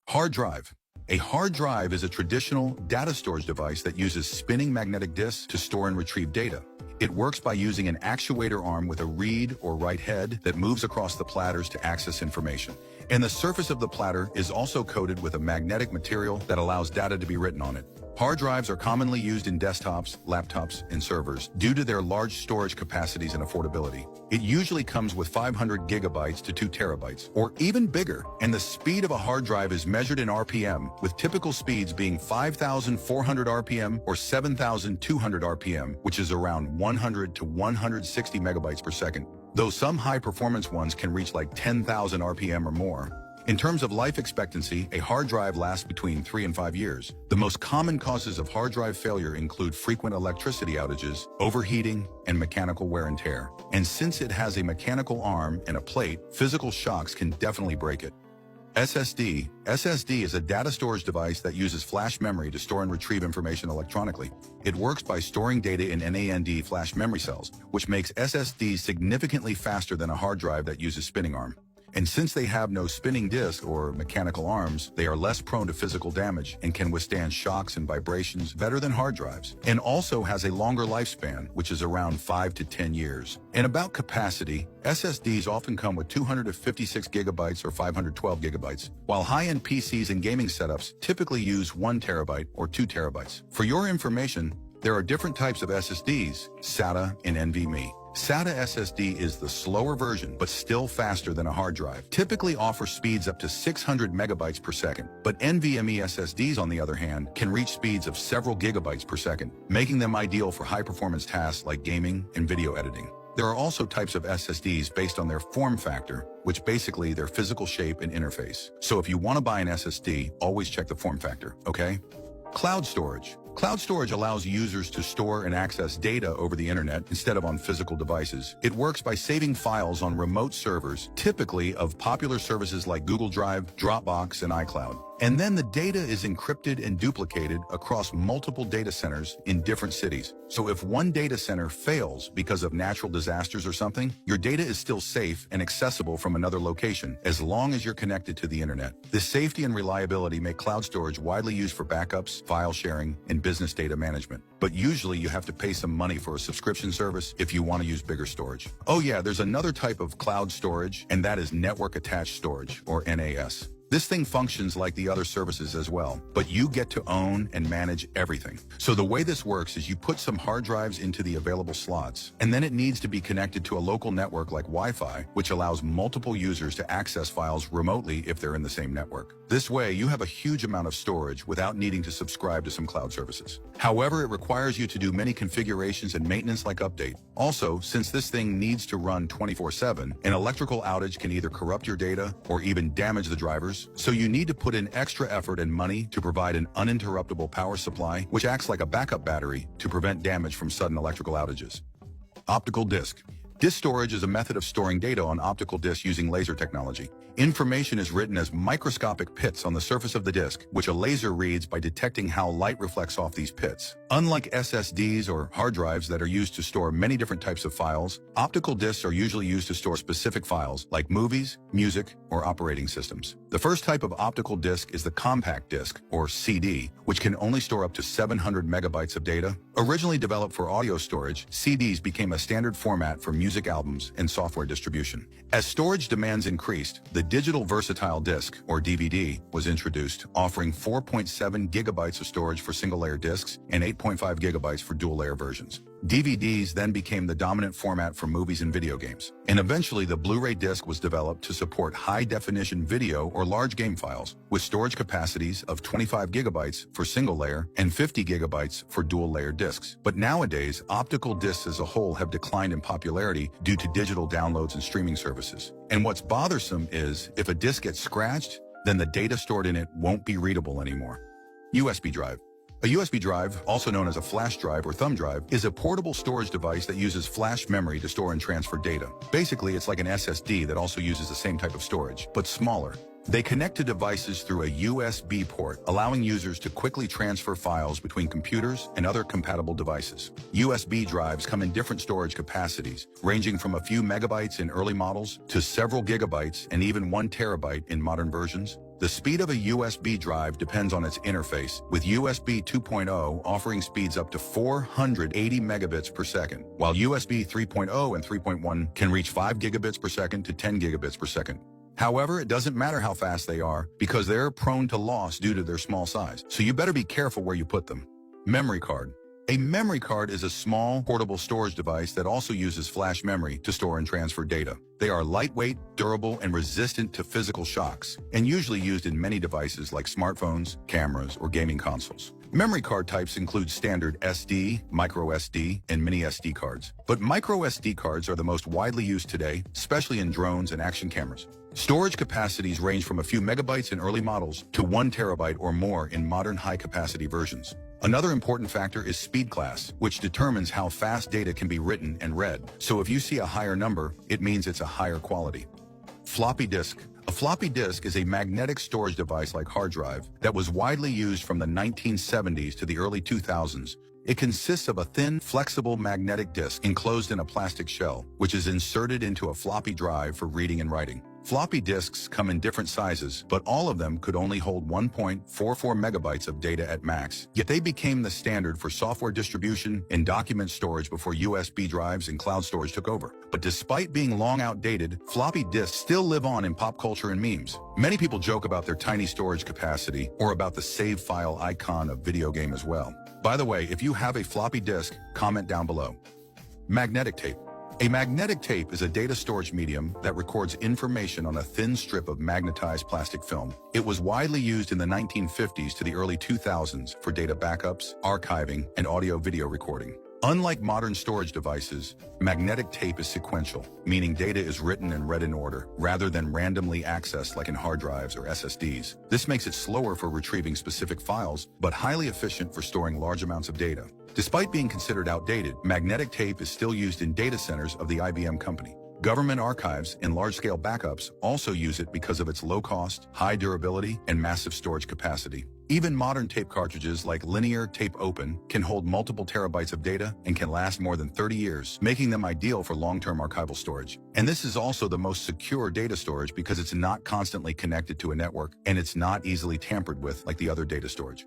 Hard drive. A hard drive is a traditional data storage device that uses spinning magnetic disks to store and retrieve data. It works by using an actuator arm with a read or write head that moves across the platters to access information. And the surface of the platter is also coated with a magnetic material that allows data to be written on it. Hard drives are commonly used in desktops, laptops, and servers due to their large storage capacities and affordability. It usually comes with 500 gigabytes to 2 terabytes, or even bigger, and the speed of a hard drive is measured in RPM, with typical speeds being 5,400 RPM or 7,200 RPM, which is around 100 to 160 megabytes per second, though some high-performance ones can reach like 10,000 RPM or more. In terms of life expectancy, a hard drive lasts between 3 and 5 years. The most common causes of hard drive failure include frequent electricity outages, overheating, and mechanical wear and tear. And since it has a mechanical arm and a plate, physical shocks can definitely break it. SSD. SSD is a data storage device that uses flash memory to store and retrieve information electronically. It works by storing data in NAND flash memory cells, which makes SSD significantly faster than a hard drive that uses spinning arm. And since they have no spinning disk or mechanical arms, they are less prone to physical damage and can withstand shocks and vibrations better than hard drives, and also has a longer lifespan, which is around 5 to 10 years. And about capacity, SSDs often come with 256 gigabytes or 512 gigabytes, while high-end PCs and gaming setups typically use 1 terabyte or 2 terabytes. For your information, there are different types of SSDs, SATA and NVMe. SATA SSD is the slower version, but still faster than a hard drive. Typically offers speeds up to 600 megabytes per second, but NVMe SSDs, on the other hand, can reach speeds of several gigabytes per second, making them ideal for high-performance tasks like gaming and video editing. There are also types of SSDs based on their form factor, which basically their physical shape and interface. So if you want to buy an SSD, always check the form factor, okay? Cloud storage. Cloud storage allows users to store and access data over the internet instead of on physical devices. It works by saving files on remote servers, typically of popular services like Google Drive, Dropbox, and iCloud. And then the data is encrypted and duplicated across multiple data centers in different cities. So if one data center fails because of natural disasters or something, your data is still safe and accessible from another location, as long as you're connected to the internet. This safety and reliability make cloud storage widely used for backups, file sharing, and business data management. But usually you have to pay some money for a subscription service if you want to use bigger storage. Oh yeah, there's another type of cloud storage, and that is network attached storage, or NAS. This thing functions like the other services as well, but you get to own and manage everything. So the way this works is you put some hard drives into the available slots, and then it needs to be connected to a local network like Wi-Fi, which allows multiple users to access files remotely if they're in the same network. This way, you have a huge amount of storage without needing to subscribe to some cloud services. However, it requires you to do many configurations and maintenance like update. Also, since this thing needs to run 24/7, an electrical outage can either corrupt your data or even damage the drivers. So you need to put in extra effort and money to provide an uninterruptible power supply, which acts like a backup battery to prevent damage from sudden electrical outages. Optical disc. Disk storage is a method of storing data on optical disks using laser technology. Information is written as microscopic pits on the surface of the disk, which a laser reads by detecting how light reflects off these pits. Unlike SSDs or hard drives that are used to store many different types of files, optical disks are usually used to store specific files like movies, music, or operating systems. The first type of optical disk is the compact disc, or CD, which can only store up to 700 megabytes of data. Originally developed for audio storage, CDs became a standard format for music albums and software distribution. As storage demands increased, the Digital Versatile Disc, or DVD, was introduced, offering 4.7 gigabytes of storage for single-layer discs and 8.5 gigabytes for dual-layer versions. DVDs then became the dominant format for movies and video games. And eventually, the Blu-ray disc was developed to support high-definition video or large game files, with storage capacities of 25 gigabytes for single-layer and 50 gigabytes for dual-layer discs. But nowadays, optical discs as a whole have declined in popularity due to digital downloads and streaming services. And what's bothersome is, if a disc gets scratched, then the data stored in it won't be readable anymore. USB drive. A USB drive, also known as a flash drive or thumb drive, is a portable storage device that uses flash memory to store and transfer data. Basically, it's like an SSD that also uses the same type of storage, but smaller. They connect to devices through a USB port, allowing users to quickly transfer files between computers and other compatible devices. USB drives come in different storage capacities, ranging from a few megabytes in early models to several gigabytes and even 1 terabyte in modern versions. The speed of a USB drive depends on its interface, with USB 2.0 offering speeds up to 480 megabits per second, while USB 3.0 and 3.1 can reach 5 gigabits per second to 10 gigabits per second. However, it doesn't matter how fast they are because they're prone to loss due to their small size, so you better be careful where you put them. Memory card. A memory card is a small, portable storage device that also uses flash memory to store and transfer data. They are lightweight, durable, and resistant to physical shocks, and usually used in many devices like smartphones, cameras, or gaming consoles. Memory card types include standard SD, micro SD, and mini SD cards. But micro SD cards are the most widely used today, especially in drones and action cameras. Storage capacities range from a few megabytes in early models to 1 terabyte or more in modern high-capacity versions. Another important factor is speed class, which determines how fast data can be written and read. So if you see a higher number, it means it's a higher quality. Floppy disk. A floppy disk is a magnetic storage device like hard drive that was widely used from the 1970s to the early 2000s. It consists of a thin, flexible magnetic disk enclosed in a plastic shell, which is inserted into a floppy drive for reading and writing. Floppy disks come in different sizes, but all of them could only hold 1.44 megabytes of data at max. Yet they became the standard for software distribution and document storage before USB drives and cloud storage took over. But despite being long outdated, floppy disks still live on in pop culture and memes. Many people joke about their tiny storage capacity or about the save file icon of video game as well. By the way, if you have a floppy disk, comment down below. Magnetic tape. A magnetic tape is a data storage medium that records information on a thin strip of magnetized plastic film. It was widely used in the 1950s to the early 2000s for data backups, archiving, and audio-video recording. Unlike modern storage devices, magnetic tape is sequential, meaning data is written and read in order, rather than randomly accessed like in hard drives or SSDs. This makes it slower for retrieving specific files, but highly efficient for storing large amounts of data. Despite being considered outdated, magnetic tape is still used in data centers of the IBM company. Government archives and large-scale backups also use it because of its low cost, high durability, and massive storage capacity. Even modern tape cartridges like Linear Tape Open can hold multiple terabytes of data and can last more than 30 years, making them ideal for long-term archival storage. And this is also the most secure data storage because it's not constantly connected to a network and it's not easily tampered with like the other data storage.